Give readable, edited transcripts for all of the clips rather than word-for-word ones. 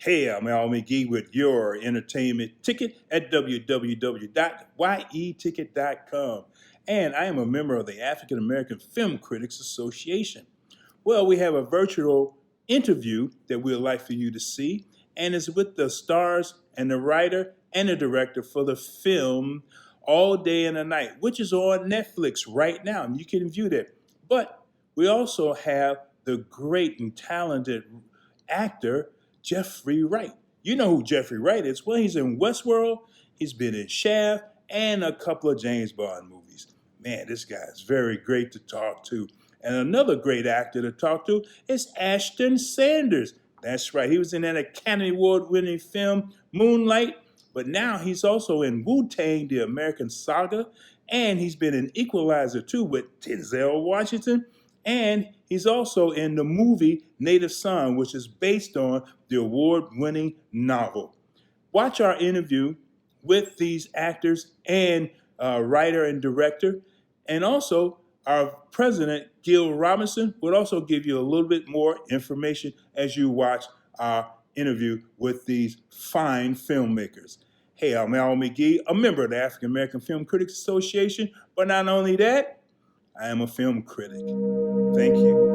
Hey, I'm Al McGee with your entertainment ticket at www.yeticket.com. And I am a member of the African American Film Critics Association. Well, we have a virtual interview that we'd like for you to see, and it's with the stars and the writer and the director for the film All Day and a Night, which is on Netflix right now, and you can view that. But we also have the great and talented actor Jeffery Wright. You know who Jeffery Wright is. Well, he's in Westworld, he's been in Shaft, and a couple of James Bond movies. Man, this guy is very great to talk to. And another great actor to talk to is Ashton Sanders. That's right, he was in that Academy Award winning film Moonlight, but now he's also in Wu-Tang, the American Saga, and he's been in Equalizer 2 with Denzel Washington, and he's also in the movie Native Son, which is based on the award-winning novel. Watch our interview with these actors and writer and director, and also our president, Gil Robinson, would also give you a little bit more information as you watch our interview with these fine filmmakers. Hey, I'm Al McGee, a member of the African American Film Critics Association, but not only that, I am a film critic. Thank you.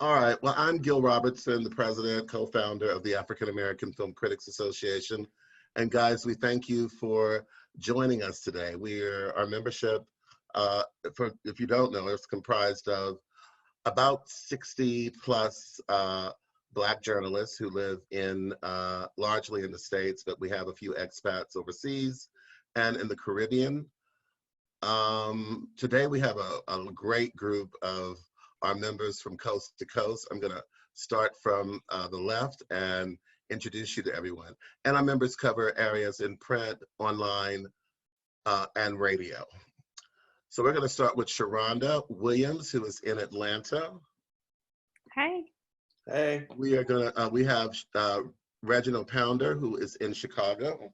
All right, well, I'm Gil Robertson, the president, co-founder of the African American Film Critics Association. And guys, we thank you for joining us today. Our membership, if you don't know, is comprised of about 60 plus Black journalists who live largely in the States, but we have a few expats overseas and in the Caribbean. Today we have a great group of our members from coast to coast. I'm gonna start from the left and introduce you to everyone. And our members cover areas in print, online, and radio. So we're gonna start with Sharonda Williams, who is in Atlanta. Hey. Hey. We have Reginald Ponder, who is in Chicago.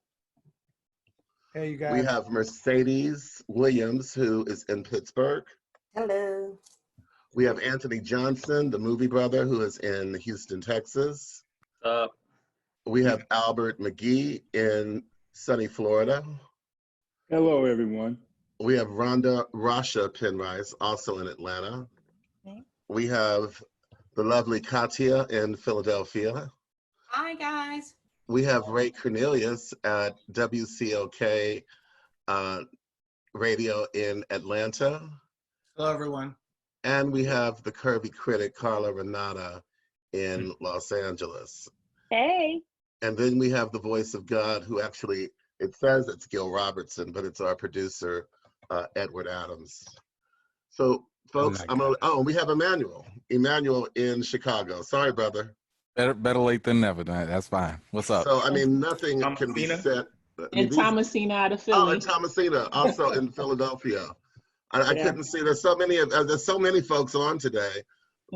Hey, you guys. We have Mercedes Williams, who is in Pittsburgh. Hello. We have Anthony Johnson, the movie brother, who is in Houston, Texas. We have Albert McGee in sunny Florida. Hello, everyone. We have Rasha Penrice, also in Atlanta. Okay. We have the lovely Katia in Philadelphia. Hi, guys. We have Ray Cornelius at WCOK Radio in Atlanta. Hello, everyone. And we have the Curvy critic, Carla Renata, in Los Angeles. Hey. And then we have the voice of God, who actually, it says it's Gil Robertson, but it's our producer, Edward Adams. So, folks, we have Emmanuel in Chicago. Sorry, brother. Better late than never. That's fine. What's up? So, I mean, nothing can be said. And Thomasena out of Philly. Oh, and Thomasena, also in Philadelphia. I couldn't see. There's so many folks on today,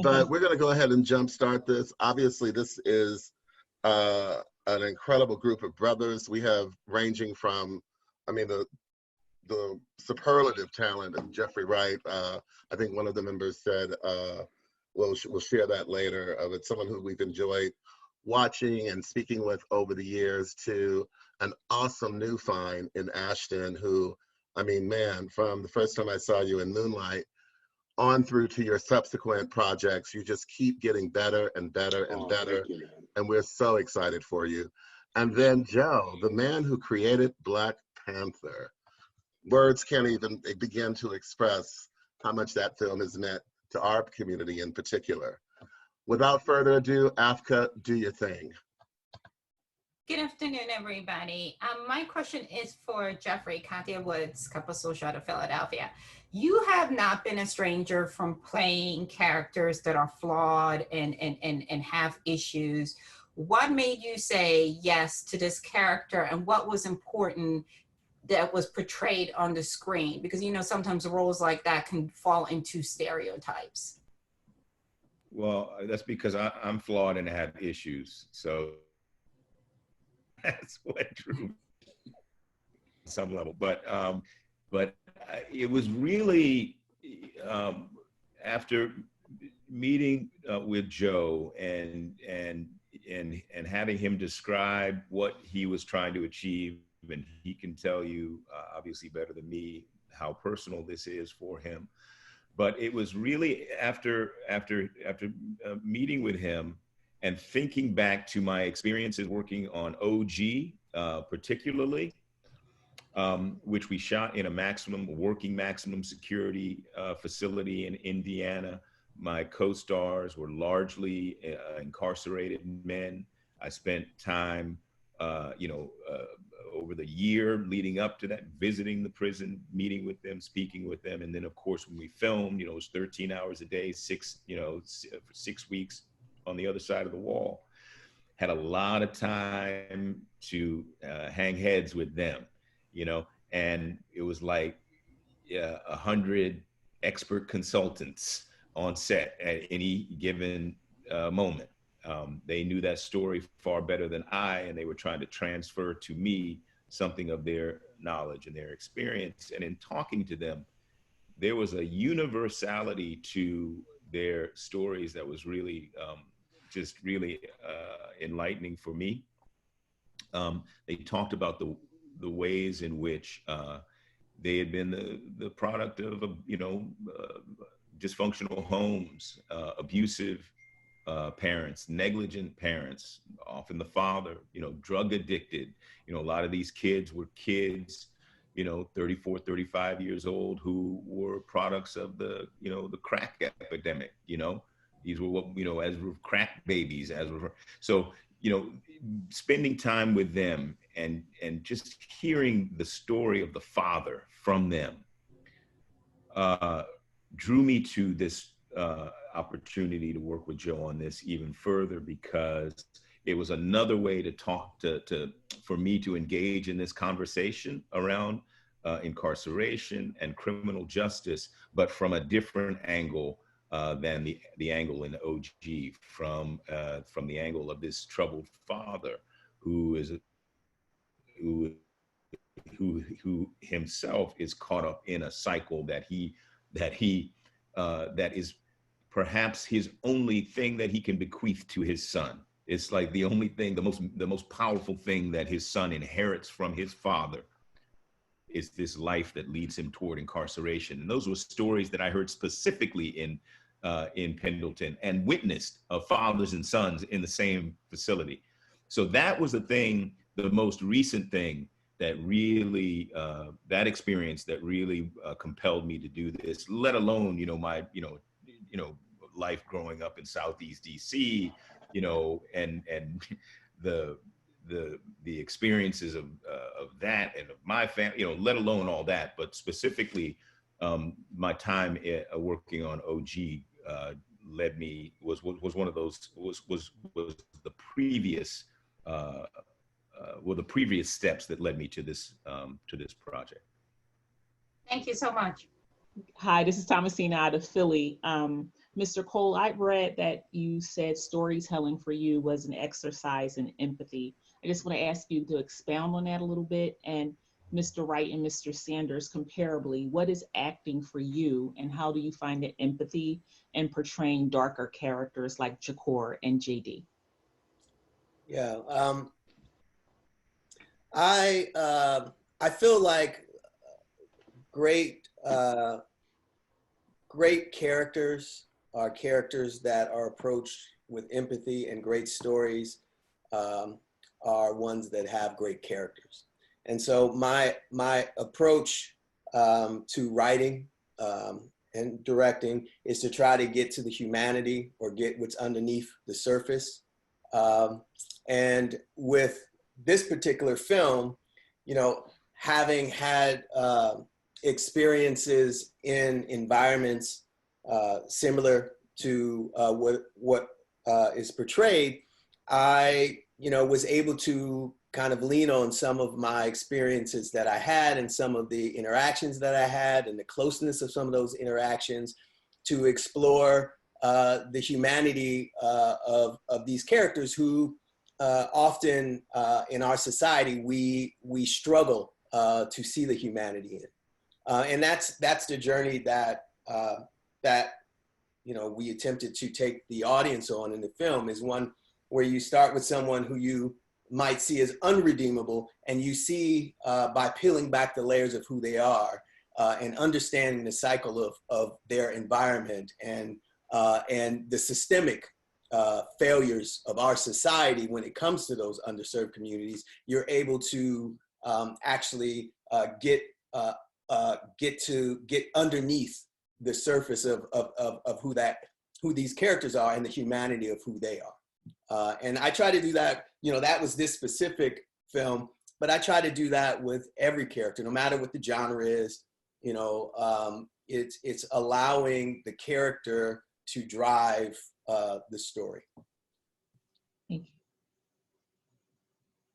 but we're going to go ahead and jumpstart this. Obviously, this is an incredible group of brothers. We have ranging from, I mean, the superlative talent of Jeffery Wright. I think one of the members said, we'll share that later. It's someone who we've enjoyed watching and speaking with over the years, to an awesome new find in Ashton, who, I mean, man, from the first time I saw you in Moonlight on through to your subsequent projects, you just keep getting better and better and better. And we're so excited for you. And then Joe, the man who created Black Panther. Words can't even begin to express how much that film has meant to our community in particular. Without further ado, AAFCA, do your thing. Good afternoon, everybody. My question is for Jeffrey, Katia Woods, Couple Social out of Philadelphia. You have not been a stranger from playing characters that are flawed and have issues. What made you say yes to this character, and what was important that was portrayed on the screen? Because, you know, sometimes roles like that can fall into stereotypes. Well, that's because I'm flawed and have issues. So that's what drew me to some level. But it was really after meeting with Joe and having him describe what he was trying to achieve, and he can tell you obviously better than me how personal this is for him. But it was really after meeting with him and thinking back to my experiences working on OG, particularly, which we shot in a working maximum security facility in Indiana. My co-stars were largely incarcerated men. I spent time, over the year leading up to that, visiting the prison, meeting with them, speaking with them. And then of course, when we filmed, it was 13 hours a day, for 6 weeks on the other side of the wall. Had a lot of time to hang heads with them, and it was like 100 expert consultants on set at any given moment. They knew that story far better than I, and they were trying to transfer to me something of their knowledge and their experience. And in talking to them, there was a universality to their stories that was really just really enlightening for me. They talked about the ways in which they had been the product of dysfunctional homes, abusive parents, negligent parents, often the father, drug addicted. A lot of these kids were kids, 34, 35 years old, who were products of the crack epidemic. These were what, as were crack babies, so, spending time with them and just hearing the story of the father from them drew me to this opportunity to work with Joe on this even further, because it was another way to talk for me to engage in this conversation around incarceration and criminal justice, but from a different angle than the angle in OG, from the angle of this troubled father who himself is caught up in a cycle that is perhaps his only thing that he can bequeath to his son. It's like the only thing, the most powerful thing that his son inherits from his father is this life that leads him toward incarceration. And those were stories that I heard specifically in Pendleton and witnessed of fathers and sons in the same facility. So that was the most recent thing that really, that experience that really compelled me to do this, let alone, my, life growing up in Southeast DC, and the experiences of that and of my family, let alone all that, but specifically my time working on OG was one of those, was the previous the previous steps that led me to this project. Thank you so much. Hi, this is Thomasena out of Philly. Mr. Cole, I read that you said storytelling for you was an exercise in empathy. I just want to ask you to expound on that a little bit. And Mr. Wright and Mr. Sanders, comparably, what is acting for you, and how do you find the empathy in portraying darker characters like Jakor and JD? Yeah, I feel like great characters are characters that are approached with empathy, and great stories are ones that have great characters. And so my approach to writing and directing is to try to get to the humanity, or get what's underneath the surface. And with this particular film, having had experiences in environments similar to what is portrayed, I was able to kind of lean on some of my experiences that I had and some of the interactions that I had and the closeness of some of those interactions to explore the humanity of these characters who often in our society we struggle to see the humanity in, and that's the journey that we attempted to take the audience on in the film, is one where you start with someone who you might see as unredeemable, and you see by peeling back the layers of who they are and understanding the cycle of their environment and the systemic failures of our society when it comes to those underserved communities, you're able to actually get underneath the surface of who these characters are and the humanity of who they are. And I try to do that, that was this specific film, but I try to do that with every character, no matter what the genre is. It's allowing the character to drive the story. Thank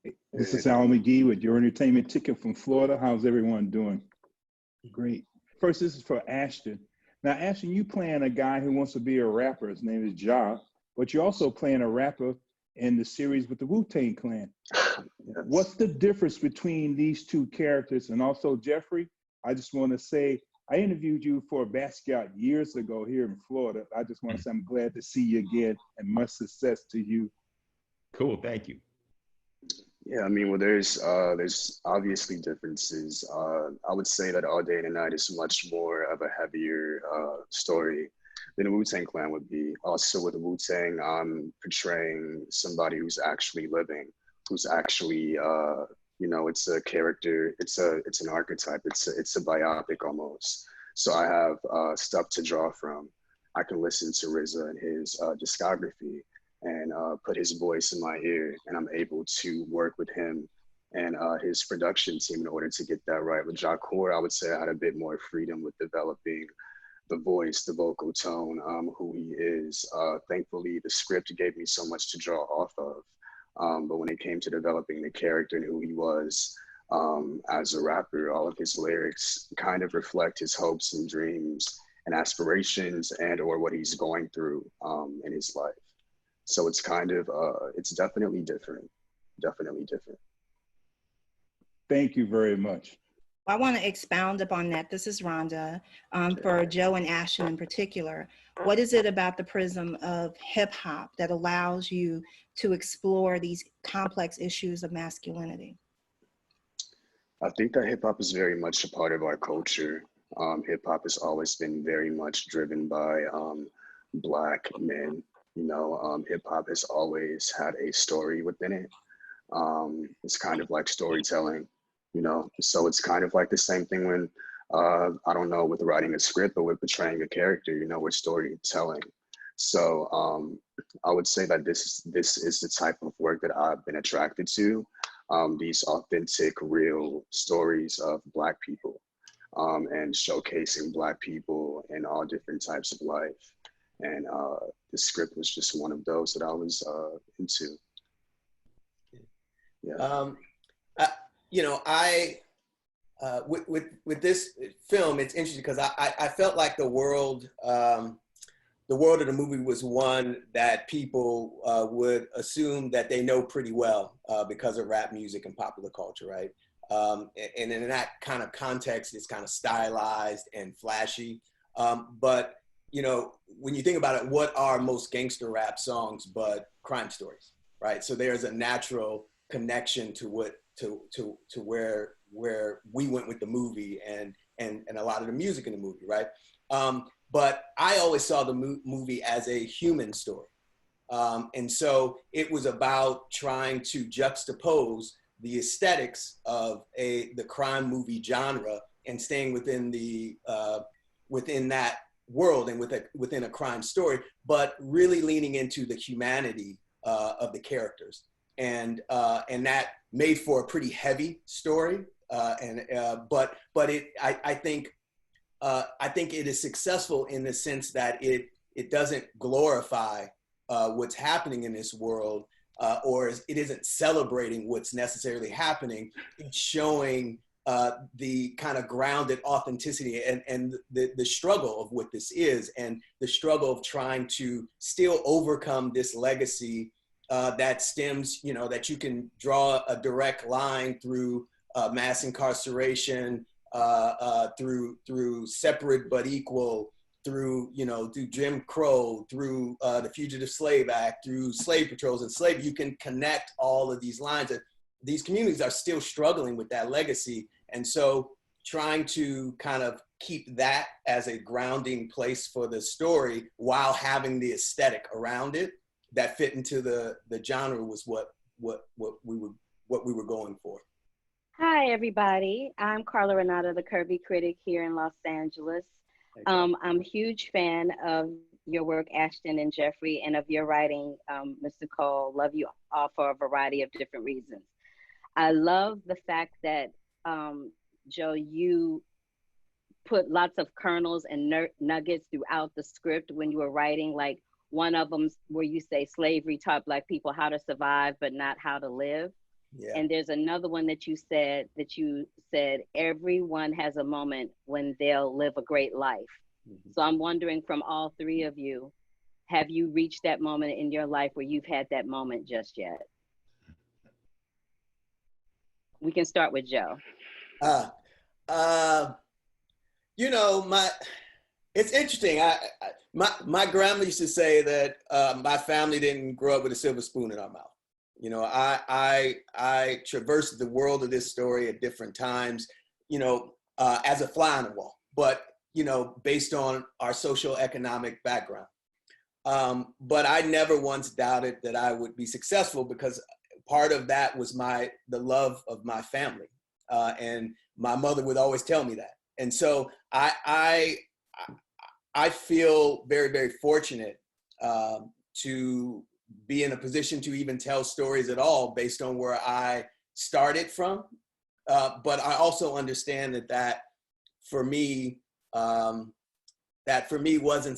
you. This is Al McGee with Your Entertainment Ticket from Florida. How's everyone doing? Great. First, this is for Ashton. Now, Ashton, you playing a guy who wants to be a rapper. His name is Ja, but you're also playing a rapper in the series with the Wu-Tang Clan. Yes. What's the difference between these two characters? And also, Jeffrey, I just want to say, I interviewed you for a Basquiat years ago here in Florida. I just want to say I'm glad to see you again and much success to you. Cool, thank you. Yeah, I mean, well, there's obviously differences. I would say that All Day and Night is much more of a heavier story than a Wu-Tang Clan would be. Also with Wu-Tang, I'm portraying somebody who's actually living, who's actually, it's a character, it's an archetype, it's a biopic almost. So I have stuff to draw from. I can listen to RZA and his discography and put his voice in my ear, and I'm able to work with him and his production team in order to get that right. With Jacour, I would say I had a bit more freedom with developing the voice, the vocal tone, who he is. Thankfully, the script gave me so much to draw off of. But when it came to developing the character and who he was as a rapper, all of his lyrics kind of reflect his hopes and dreams and aspirations and or what he's going through in his life. So it's kind of, it's definitely different, definitely different. Thank you very much. I want to expound upon that. This is Rhonda. For Joe and Ashton in particular, what is it about the prism of hip hop that allows you to explore these complex issues of masculinity? I think that hip hop is very much a part of our culture. Hip hop has always been very much driven by Black men. Hip hop has always had a story within it. It's kind of like storytelling. So it's kind of like the same thing when, I don't know, with writing a script or with portraying a character, with storytelling. So I would say that this is the type of work that I've been attracted to, these authentic, real stories of Black people and showcasing Black people in all different types of life. And the script was just one of those that I was into. Yeah. With this film, it's interesting because I felt like the world of the movie was one that people would assume that they know pretty well because of rap music and popular culture, right? And in that kind of context, it's kind of stylized and flashy. But when you think about it, what are most gangster rap songs but crime stories, right? So there's a natural connection to where we went with the movie and a lot of the music in the movie, right? But I always saw the movie as a human story. And so it was about trying to juxtapose the aesthetics of the crime movie genre and staying within that world and within a crime story, but really leaning into the humanity of the characters. And that made for a pretty heavy story. But I think it is successful in the sense that it doesn't glorify what's happening in this world, or it isn't celebrating what's necessarily happening. It's showing the kind of grounded authenticity and the struggle of what this is, and the struggle of trying to still overcome this legacy that stems, that you can draw a direct line through mass incarceration, through separate but equal, through Jim Crow, through the Fugitive Slave Act, through slave patrols and slavery. You can connect all of these lines. That these communities are still struggling with that legacy. And so trying to kind of keep that as a grounding place for the story while having the aesthetic around it that fit into the genre was what we were going for. Hi, everybody. I'm Carla Renata, the Curvy Critic here in Los Angeles. I'm a huge fan of your work, Ashton and Jeffrey, and of your writing, Mr. Cole. Love you all for a variety of different reasons. I love the fact that, Joe, you put lots of kernels and nuggets throughout the script when you were writing, like one of them where you say slavery taught Black people how to survive, but not how to live. Yeah. And there's another one that you said everyone has a moment when they'll live a great life. Mm-hmm. So I'm wondering, from all three of you, have you reached that moment in your life where you've had that moment just yet? We can start with Joe. It's interesting. My grandma used to say that my family didn't grow up with a silver spoon in our mouth. I traversed the world of this story at different times, as a fly on the wall, but, based on our socioeconomic background. But I never once doubted that I would be successful, because part of that was the love of my family. And my mother would always tell me that. And so I feel very, very fortunate to be in a position to even tell stories at all based on where I started from. But I also understand that for me wasn't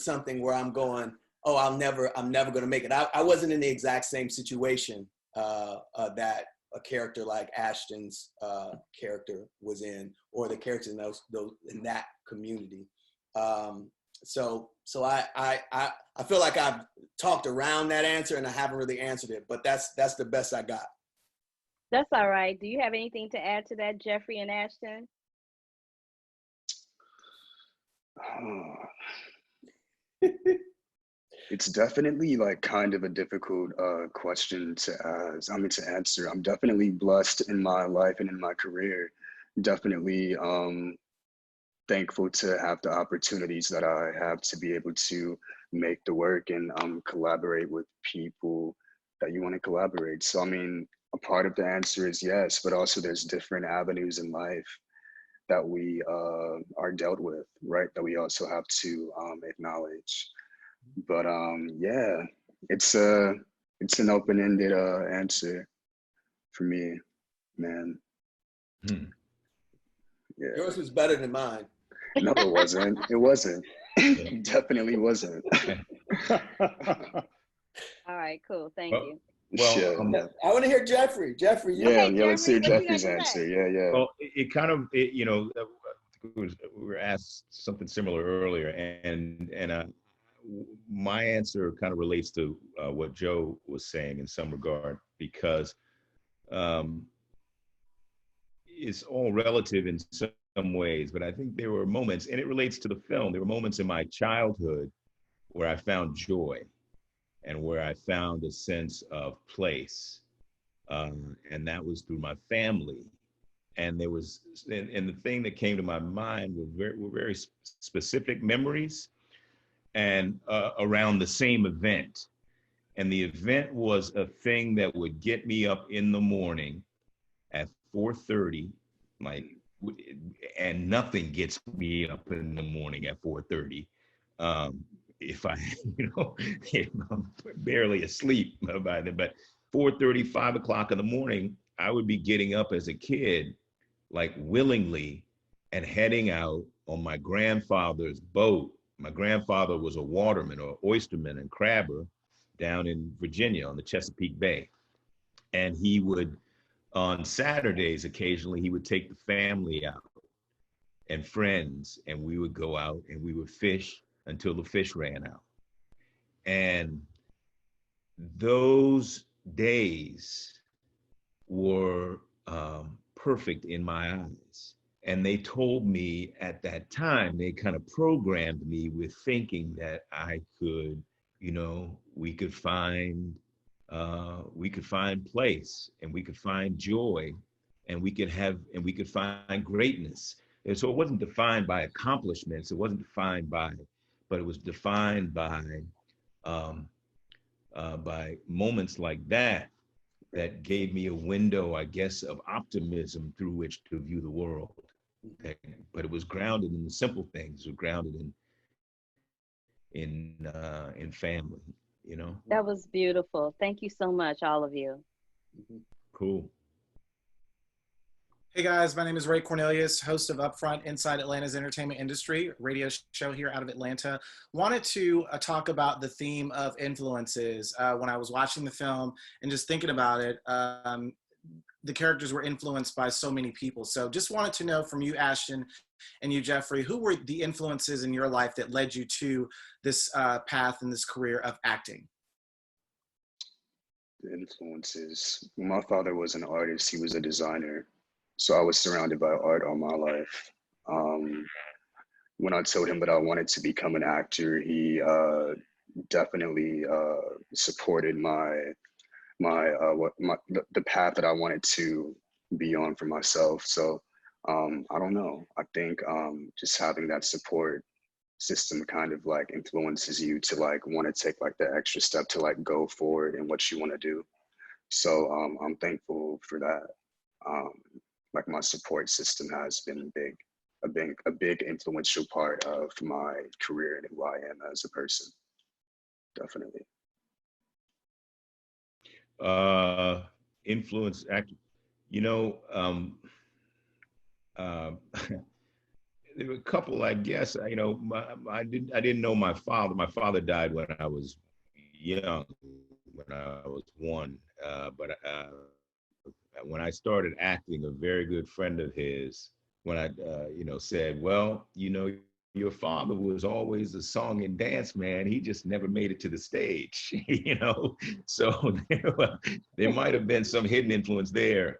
something where I'm going, oh, I'm never going to make it. I wasn't in the exact same situation that a character like Ashton's character was in, or the characters in that community. So I feel like I've talked around that answer and I haven't really answered it, but that's the best I got. That's all right. Do you have anything to add to that, Jeffrey and Ashton? It's definitely like kind of a difficult question to answer. I'm definitely blessed in my life and in my career. Definitely thankful to have the opportunities that I have to be able to make the work and collaborate with people that you want to collaborate. So, I mean, a part of the answer is yes, but also there's different avenues in life that we are dealt with, right? That we also have to acknowledge. But yeah, it's an open-ended answer for me, man. Yeah. Yours was better than mine. No, it wasn't. It wasn't. It definitely wasn't. All right, cool. Thank you. Well, I want to hear Jeffrey. Jeffrey, let's hear Jeffrey's answer. Yeah. Well, it kind of, we were asked something similar earlier, and my answer kind of relates to what Joe was saying in some regard, because it's all relative in some ways, but I think there were moments, and it relates to the film, there were moments in my childhood where I found joy and where I found a sense of place. And that was through my family. And there was, and the thing that came to my mind were very specific memories and around the same event. And the event was a thing that would get me up in the morning at 4:30, and nothing gets me up in the morning at 4:30. If I'm barely asleep by then, but 4:30, 5 o'clock in the morning, I would be getting up as a kid, like willingly, and heading out on my grandfather's boat. My grandfather was a waterman or oysterman and crabber down in Virginia on the Chesapeake Bay. And he would, on Saturdays, occasionally, he would take the family out and friends, and we would go out and we would fish until the fish ran out. And those days were perfect in my eyes. And they told me at that time, they kind of programmed me with thinking that I could, you know, we could find place, and we could find joy, and we could find greatness. And so it wasn't defined by accomplishments. It wasn't defined but it was defined by moments like that gave me a window, I guess, of optimism through which to view the world. But it was grounded in the simple things. It was grounded in family, you know. That was beautiful. Thank you so much, all of you. Cool. Hey guys, my name is Ray Cornelius, host of Upfront Inside Atlanta's Entertainment Industry, radio show here out of Atlanta. Wanted to talk about the theme of influences. When I was watching the film and just thinking about it, the characters were influenced by so many people. So just wanted to know from you, Ashton, and you, Jeffrey, who were the influences in your life that led you to this path and this career of acting? The influences. My father was an artist. He was a designer. So I was surrounded by art all my life. When I told him that I wanted to become an actor, he definitely supported the path that I wanted to be on for myself. So I don't know. I think just having that support system kind of like influences you to like want to take like the extra step to like go forward in what you want to do. So I'm thankful for that. Like my support system has been a big influential part of my career and who I am as a person. Definitely. Influence act, you know, there were a couple, I guess. You know, I didn't know my father. My father died when I was young, when I was one. But when I started acting, a very good friend of his, when I, you know, said, well, you know, your father was always a song and dance man. He just never made it to the stage, you know? So there might have been some hidden influence there.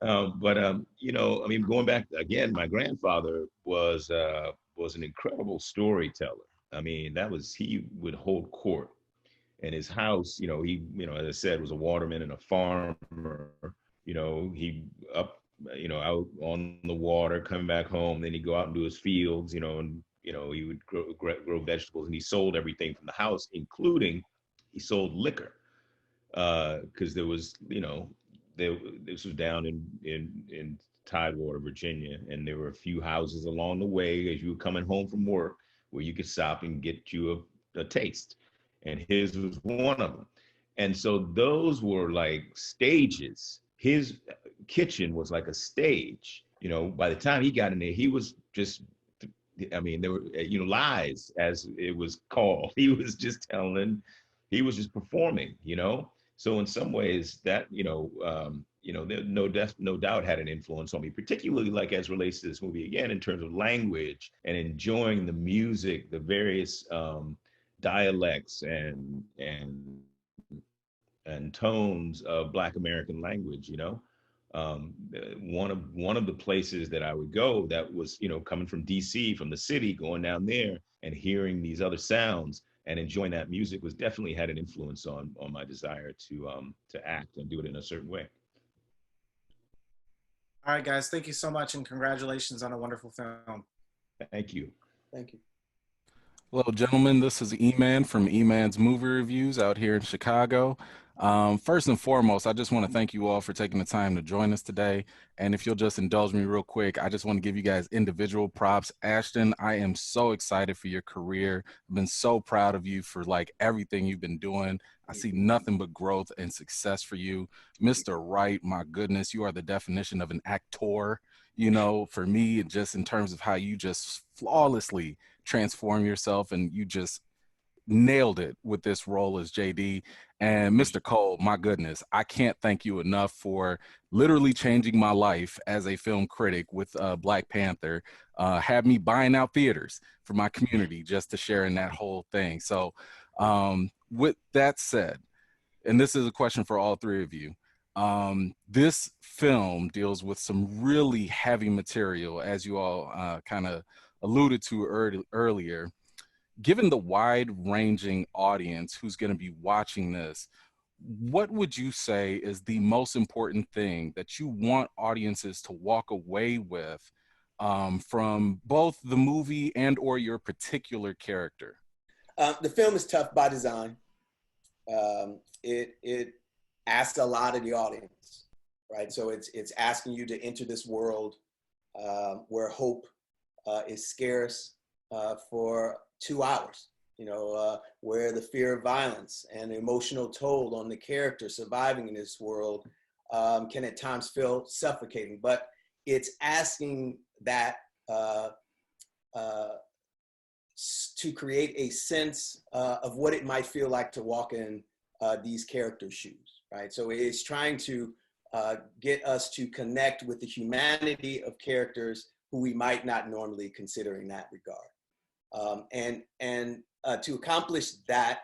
You know, I mean, going back again, my grandfather was an incredible storyteller. I mean, he would hold court. And his house, you know, he, you know, as I said, was a waterman and a farmer. You know, he up, you know, out on the water, coming back home. Then he'd go out and do his fields, you know, and, you know, he would grow vegetables, and he sold everything from the house, including he sold liquor. Because there was, you know, this was down in Tidewater, Virginia, and there were a few houses along the way as you were coming home from work where you could stop and get you a taste. And his was one of them. And so those were like stages. His kitchen was like a stage. You know, by the time he got in there, he was just, I mean, there were, you know, lies, as it was called. He was just performing, you know? So in some ways that, you know, no doubt had an influence on me, particularly like as relates to this movie, again, in terms of language and enjoying the music, the various, dialects and tones of Black American language, you know. One of the places that I would go that was, you know, coming from DC, from the city, going down there and hearing these other sounds and enjoying that music was definitely had an influence on my desire to act and do it in a certain way. All right, guys, thank you so much, and congratulations on a wonderful film. Thank you. Thank you. Hello, gentlemen. This is E-Man from E-Man's Movie Reviews out here in Chicago. First and foremost, I just want to thank you all for taking the time to join us today. And if you'll just indulge me real quick, I just want to give you guys individual props. Ashton, I am so excited for your career. I've been so proud of you for like everything you've been doing. I see nothing but growth and success for you. Mr. Wright, my goodness, you are the definition of an actor. You know, for me, just in terms of how you just flawlessly transform yourself, and you just nailed it with this role as JD. And Mr. Cole, my goodness, I can't thank you enough for literally changing my life as a film critic with Black Panther. Had me buying out theaters for my community just to share in that whole thing. So with that said, and this is a question for all three of you, this film deals with some really heavy material, as you all kind of alluded to earlier. Given the wide-ranging audience who's going to be watching this, what would you say is the most important thing that you want audiences to walk away with from both the movie and or your particular character? The film is tough by design. It asks a lot of the audience, right? So it's asking you to enter this world where hope is scarce for 2 hours, where the fear of violence and emotional toll on the character surviving in this world can at times feel suffocating. But it's asking that to create a sense of what it might feel like to walk in these characters' shoes, right? So it's trying to get us to connect with the humanity of characters who we might not normally consider in that regard. And to accomplish that,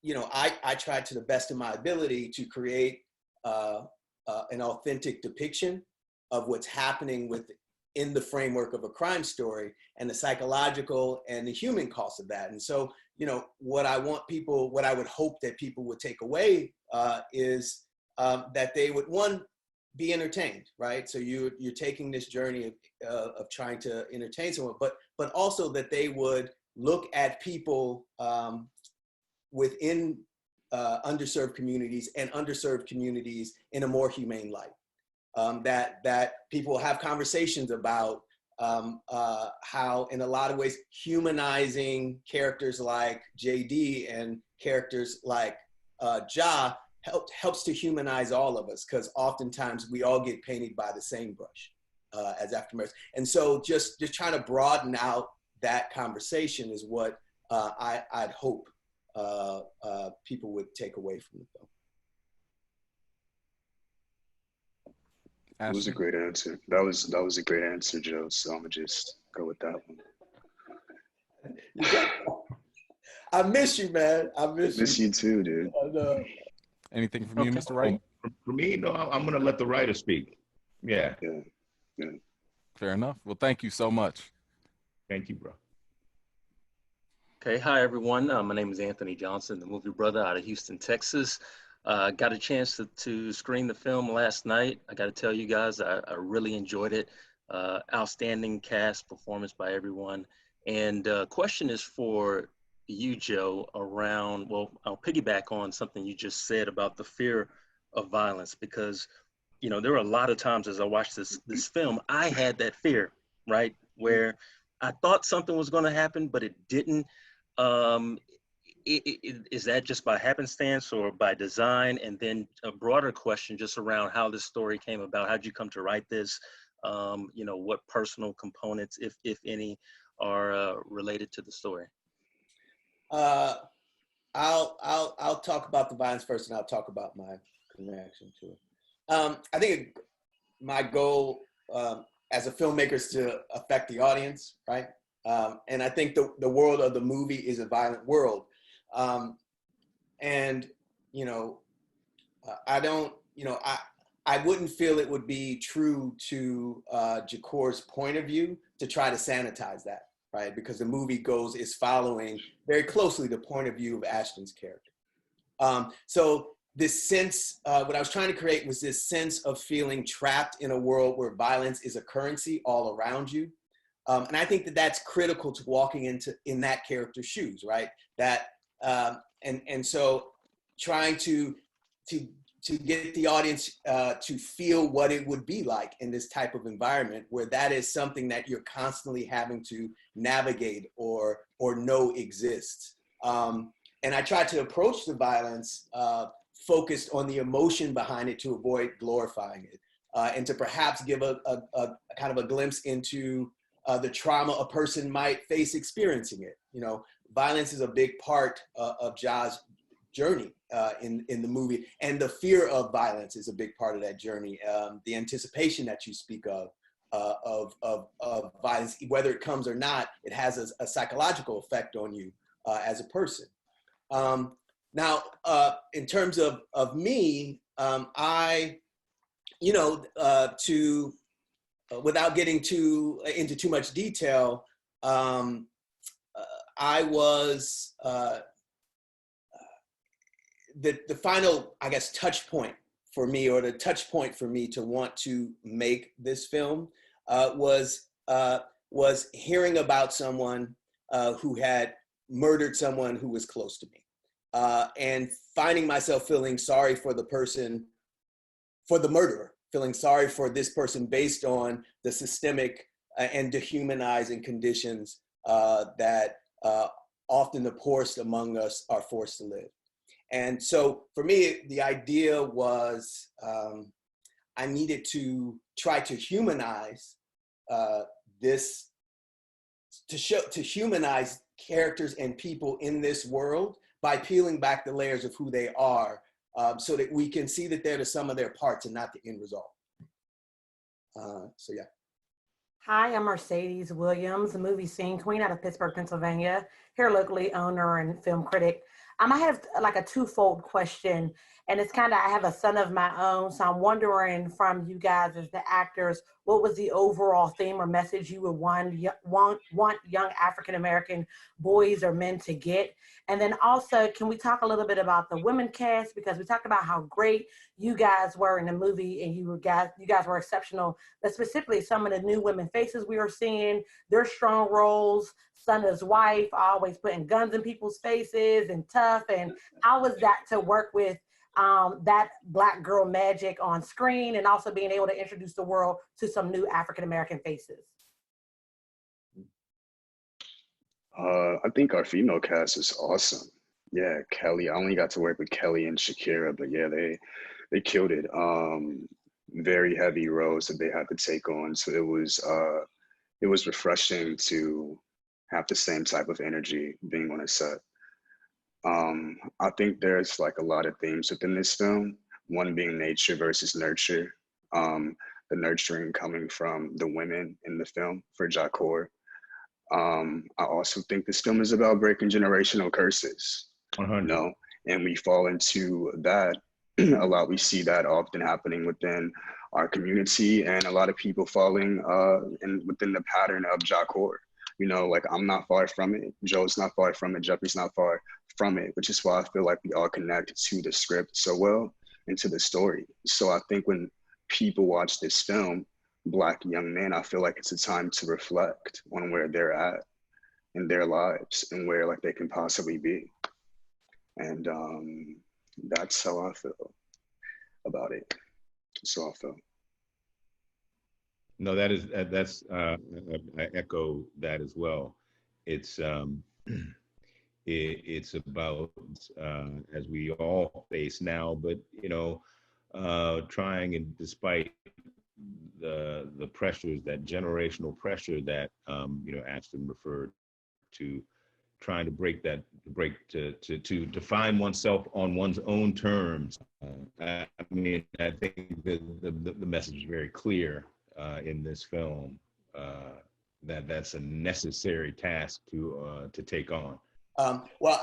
I tried to the best of my ability to create an authentic depiction of what's happening within the framework of a crime story and the psychological and the human cost of that. And so, what I would hope that people would take away is that they would, one, be entertained, right? So you're taking this journey of trying to entertain someone, but also that they would look at people within underserved communities and underserved communities in a more humane light. That people have conversations about how, in a lot of ways, humanizing characters like JD and characters like Ja helps to humanize all of us, because oftentimes we all get painted by the same brush as African Americans. And so just trying to broaden out that conversation is what I'd hope people would take away from the film. Ashton? That was a great answer. That was a great answer, Joe. So I'm gonna just go with that one. I miss you, man. I miss you too, dude. I know. Anything from you, Mr. Wright? For me, no, I'm going to let the writer speak. Yeah. Fair enough. Well, thank you so much. Thank you, bro. Okay, hi everyone. My name is Anthony Johnson, the movie brother out of Houston, Texas. Got a chance to screen the film last night. I got to tell you guys, I really enjoyed it. Outstanding cast, performance by everyone. And question is for you, Joe, around, well, I'll piggyback on something you just said about the fear of violence, because, there were a lot of times as I watched this film, I had that fear, right? Where I thought something was going to happen, but it didn't. Is that just by happenstance or by design? And then a broader question just around how this story came about. How'd you come to write this? What personal components, if any, are related to the story? I'll talk about the violence first, and I'll talk about my connection to it. I think my goal as a filmmaker is to affect the audience, right? And I think the world of the movie is a violent world. I wouldn't feel it would be true to Jacor's point of view to try to sanitize that, right? Because the movie is following very closely the point of view of Ashton's character. So this sense, what I was trying to create was this sense of feeling trapped in a world where violence is a currency all around you. And I think that that's critical to walking in that character's shoes, right? And so trying to get the audience to feel what it would be like in this type of environment where that is something that you're constantly having to navigate or know exists. And I tried to approach the violence focused on the emotion behind it to avoid glorifying it, and to perhaps give a kind of a glimpse into the trauma a person might face experiencing it. violence is a big part of Ja's journey in the movie, and the fear of violence is a big part of that journey. The anticipation that you speak of violence, whether it comes or not, it has a psychological effect on you as a person. Now, in terms of me, I, without getting into too much detail, I was the final, I guess, touch point for me, or the touch point for me to want to make this film was hearing about someone who had murdered someone who was close to me, and finding myself feeling sorry for the person, for the murderer, feeling sorry for this person based on the systemic and dehumanizing conditions that often the poorest among us are forced to live. And so for me, the idea was I needed to try to humanize this, to humanize characters and people in this world by peeling back the layers of who they are, so that we can see that they're the sum of their parts and not the end result. So yeah. Hi, I'm Mercedes Williams, the movie scene queen out of Pittsburgh, Pennsylvania, here locally, owner and film critic. I have like a twofold question, and it's kind of, I have a son of my own, so I'm wondering from you guys as the actors, what was the overall theme or message you would want young African-American boys or men to get? And then also, can we talk a little bit about the women cast? Because we talked about how great you guys were in the movie, and you guys were exceptional, but specifically some of the new women faces we were seeing, their strong roles, Sonna's wife, always putting guns in people's faces and tough. And how was that to work with that Black girl magic on screen, and also being able to introduce the world to some new African-American faces? I think our female cast is awesome. Yeah, Kelly, I only got to work with Kelly and Shakira, but yeah, they killed it. Very heavy roles that they had to take on. So it was refreshing to have the same type of energy being on a set. I think there's like a lot of themes within this film, one being nature versus nurture. The nurturing coming from the women in the film for Jacor. I also think this film is about breaking generational curses, and we fall into that a lot. We see that often happening within our community, and a lot of people falling within the pattern of Jacor. Like I'm not far from it, Joe's not far from it, Jeffrey's not far from it, which is why I feel like we all connect to the script so well and to the story. So I think when people watch this film, Black young men, I feel like it's a time to reflect on where they're at in their lives and where like they can possibly be. And that's how I feel about it. So I feel. No, that's I echo that as well. It's it's about as we all face now, but trying, and despite the pressures, that generational pressure that Ashton referred to, trying to break to define oneself on one's own terms. I think the message is very clear in this film, that that's a necessary task to take on. Well,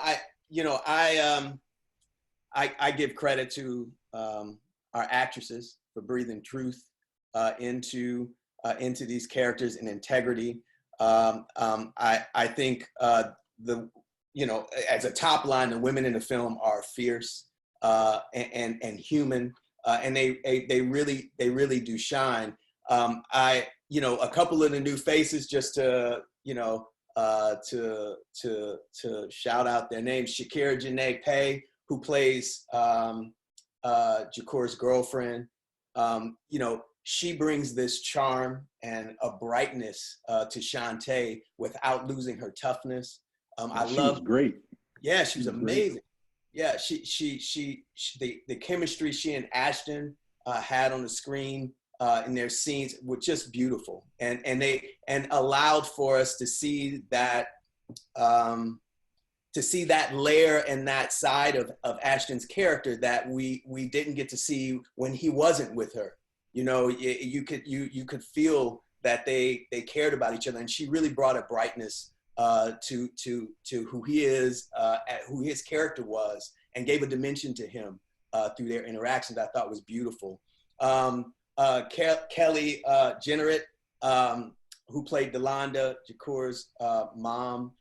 I give credit to our actresses for breathing truth into these characters and integrity. I think as a top line, the women in the film are fierce and human, and they really do shine. A couple of the new faces, just to shout out their names: Shakira Janae Pay, who plays Jacor's girlfriend. She brings this charm and a brightness to Shantae without losing her toughness. She was great. Yeah, she was amazing. Yeah, the chemistry she and Ashton had on the screen in their scenes were just beautiful, and allowed for us to see that to see that layer and that side of Ashton's character that we didn't get to see when he wasn't with her. You know, you could feel that they cared about each other, and she really brought a brightness to who he is, who his character was, and gave a dimension to him through their interactions. I thought was beautiful. Kelly Jenneret, who played Delonda, Jacour's mom.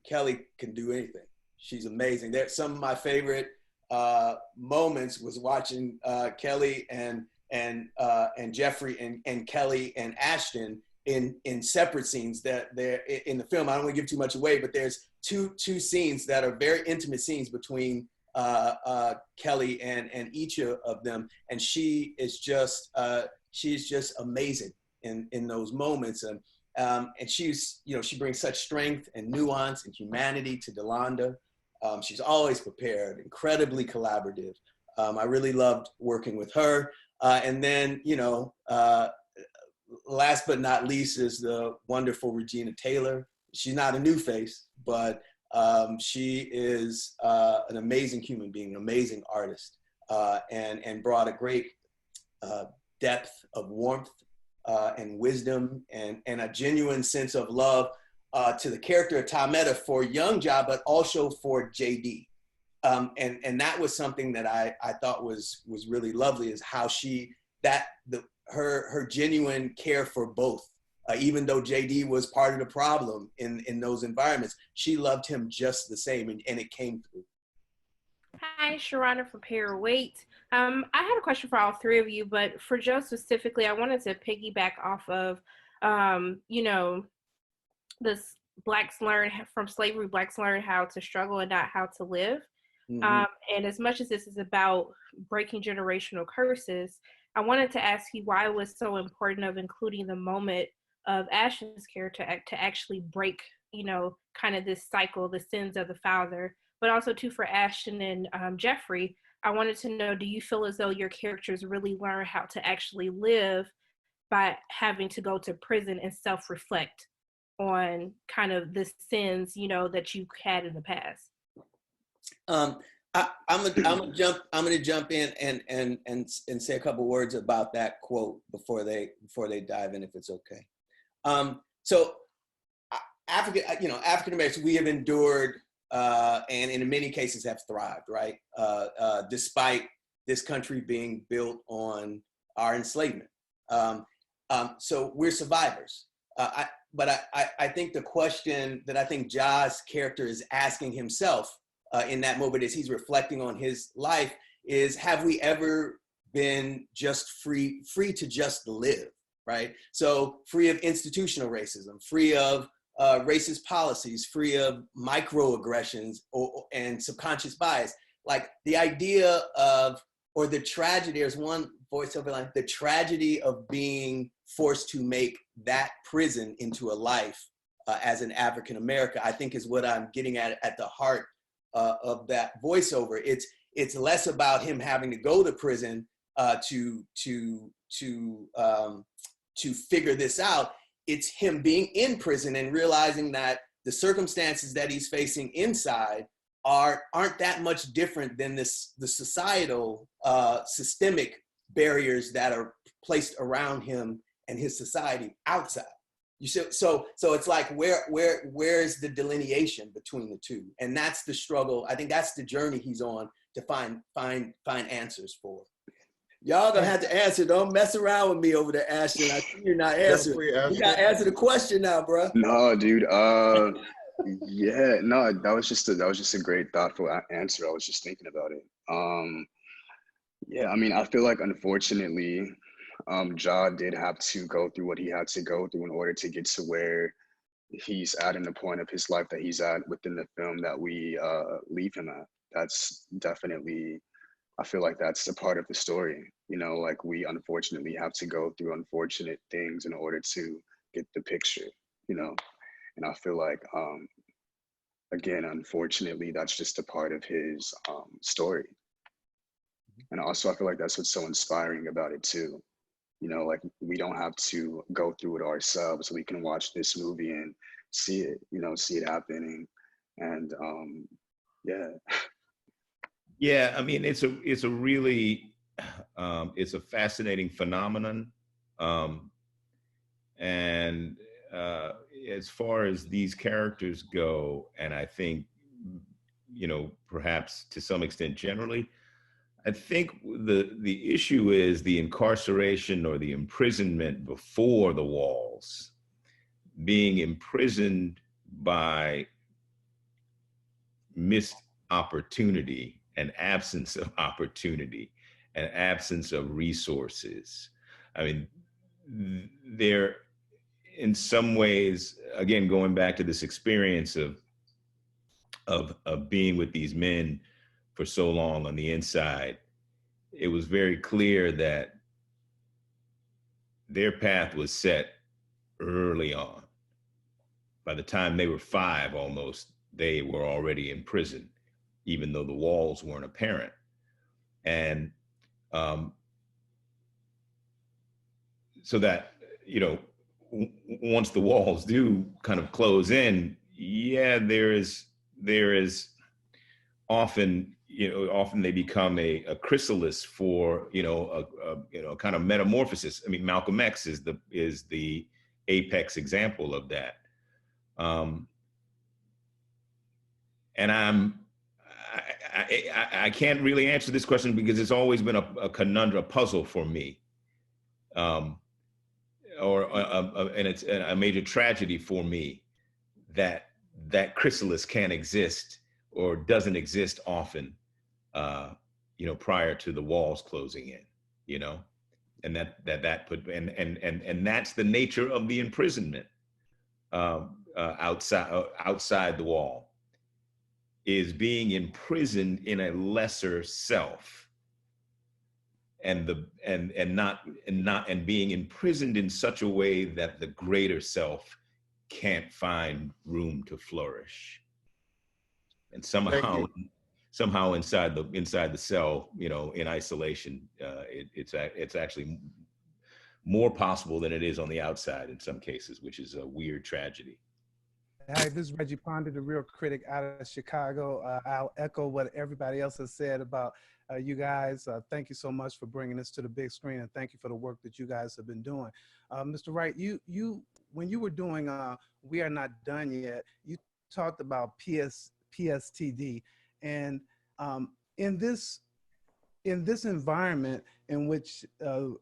Kelly can do anything. She's amazing. Some of my favorite moments was watching Kelly and Jeffrey and Kelly and Ashton in separate scenes that they're in the film. I don't want to give too much away, but there's two scenes that are very intimate scenes between Kelly and each of them, and she's just amazing in those moments, and she's, you know, she brings such strength and nuance and humanity to Delonda. She's always prepared, incredibly collaborative. I really loved working with her. And then, you know, last but not least is the wonderful Regina Taylor. She's not a new face, but she is an amazing human being, an amazing artist, and brought a great depth of warmth and wisdom and a genuine sense of love to the character of Tometta for young Ja, but also for JD. And that was something that I thought was really lovely, is how her genuine care for both. Even though JD was part of the problem in those environments, she loved him just the same, and it came through. Hi, Sharana from Pair Weight. I had a question for all three of you, but for Joe specifically, I wanted to piggyback off of, you know, this blacks learn from slavery, blacks learn how to struggle and not how to live. Mm-hmm. And as much as this is about breaking generational curses, I wanted to ask you why it was so important of including the moment of Ashton's character to actually break, you know, kind of this cycle, the sins of the father, but also too for Ashton and Jeffrey. I wanted to know, do you feel as though your characters really learn how to actually live by having to go to prison and self-reflect on kind of the sins, you know, that you had in the past? I'm gonna jump in and say a couple words about that quote before they dive in, if it's okay. So African Americans, we have endured and in many cases have thrived, right? Despite this country being built on our enslavement. So we're survivors. But I think the question that I think Ja's character is asking himself in that moment as he's reflecting on his life is, have we ever been just free to just live, right? So free of institutional racism, free of racist policies, free of microaggressions and subconscious bias. Like the idea of, or the tragedy, there's one voiceover line, the tragedy of being forced to make that prison into a life as an African American, I think is what I'm getting at the heart of that voiceover. It's less about him having to go to prison to figure this out. It's him being in prison and realizing that the circumstances that he's facing inside aren't that much different than the societal systemic barriers that are placed around him and his society outside. So it's like where is the delineation between the two? And that's the struggle. I think that's the journey he's on to find answers for. Y'all gonna have to answer. Don't mess around with me over there, Ashton. I see you're not answering. You gotta answer the question now, bro. No, dude. Yeah, no, that was just a great, thoughtful answer. I was just thinking about it. Yeah, I mean, I feel like unfortunately, Ja did have to go through what he had to go through in order to get to where he's at in the point of his life that he's at within the film that we leave him at. That's definitely, I feel like that's a part of the story. You know, like we unfortunately have to go through unfortunate things in order to get the picture, you know? And I feel like, again, unfortunately, that's just a part of his story. And also, I feel like that's what's so inspiring about it too. You know, like we don't have to go through it ourselves. We can watch this movie and see it, you know, see it happening. And yeah. Yeah, I mean, it's a really it's a fascinating phenomenon, and as far as these characters go, and I think, you know, perhaps to some extent generally, I think the issue is the incarceration or the imprisonment before the walls, being imprisoned by missed opportunity and absence of opportunity and absence of resources. I mean, there, in some ways, again, going back to this experience of being with these men for so long on the inside, it was very clear that their path was set early on. By the time they were 5 almost, they were already in prison, even though the walls weren't apparent. And so that, you know, once the walls do kind of close in, yeah, there is often, you know, often they become a chrysalis for, you know, a kind of metamorphosis. I mean, Malcolm X is the apex example of that. And I can't really answer this question because it's always been a conundrum, a puzzle for me, and it's a major tragedy for me that chrysalis can't exist or doesn't exist often, you know, prior to the walls closing in, you know, and that put and that's the nature of the imprisonment outside the wall, is being imprisoned in a lesser self, and being imprisoned in such a way that the greater self can't find room to flourish. And somehow inside the cell, you know, in isolation, it's actually more possible than it is on the outside in some cases, which is a weird tragedy. Hi, this is Reggie Ponder, the real critic out of Chicago. I'll echo what everybody else has said about you guys. Thank you so much for bringing this to the big screen, and thank you for the work that you guys have been doing. Mr. Wright, when you were doing We Are Not Done Yet, you talked about PSTD, and in this environment in which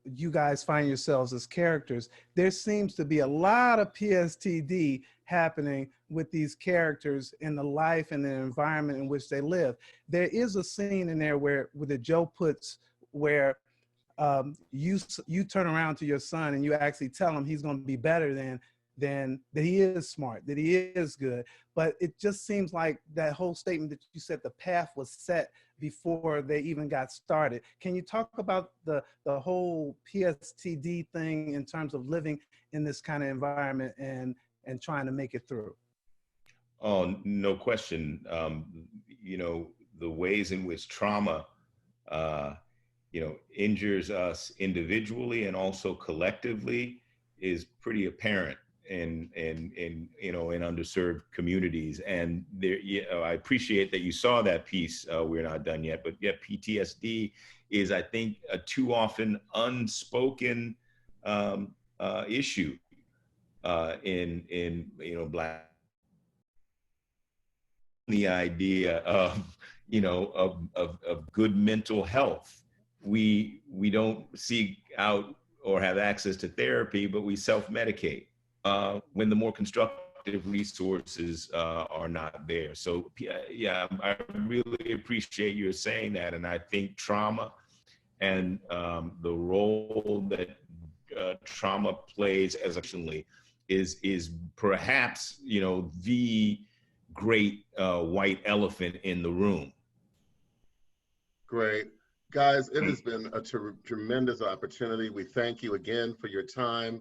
you guys find yourselves as characters, there seems to be a lot of PSTD happening with these characters in the life and the environment in which they live. There is a scene in there where the Joe puts where you turn around to your son and you actually tell him he's going to be better than that, he is smart, that he is good. But it just seems like that whole statement that you said the path was set before they even got started. Can you talk about the whole PSTD thing in terms of living in this kind of environment and trying to make it through? Oh, no question. You know, the ways in which trauma, you know, injures us individually and also collectively is pretty apparent in you know, in underserved communities. And there, you know, I appreciate that you saw that piece. We're Not Done Yet, but yeah, PTSD is, I think, a too often unspoken issue in you know, Black. The idea of, you know, of good mental health. We don't seek out or have access to therapy, but we self-medicate when the more constructive resources are not there. So yeah, I really appreciate you saying that. And I think trauma and the role that trauma plays as actually is perhaps, you know, the great white elephant in the room. Great. Guys, it has been a tremendous opportunity. We thank you again for your time,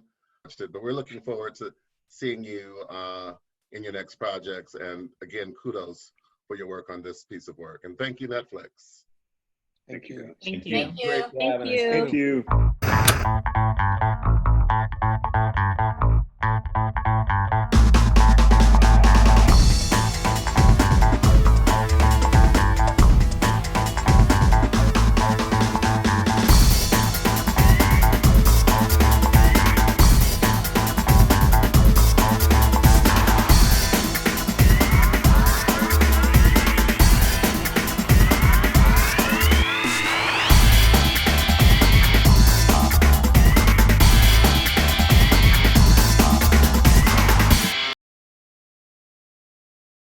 but we're looking forward to seeing you in your next projects. And again, kudos for your work on this piece of work. And thank you, Netflix. Thank you. Thank you. Thank you.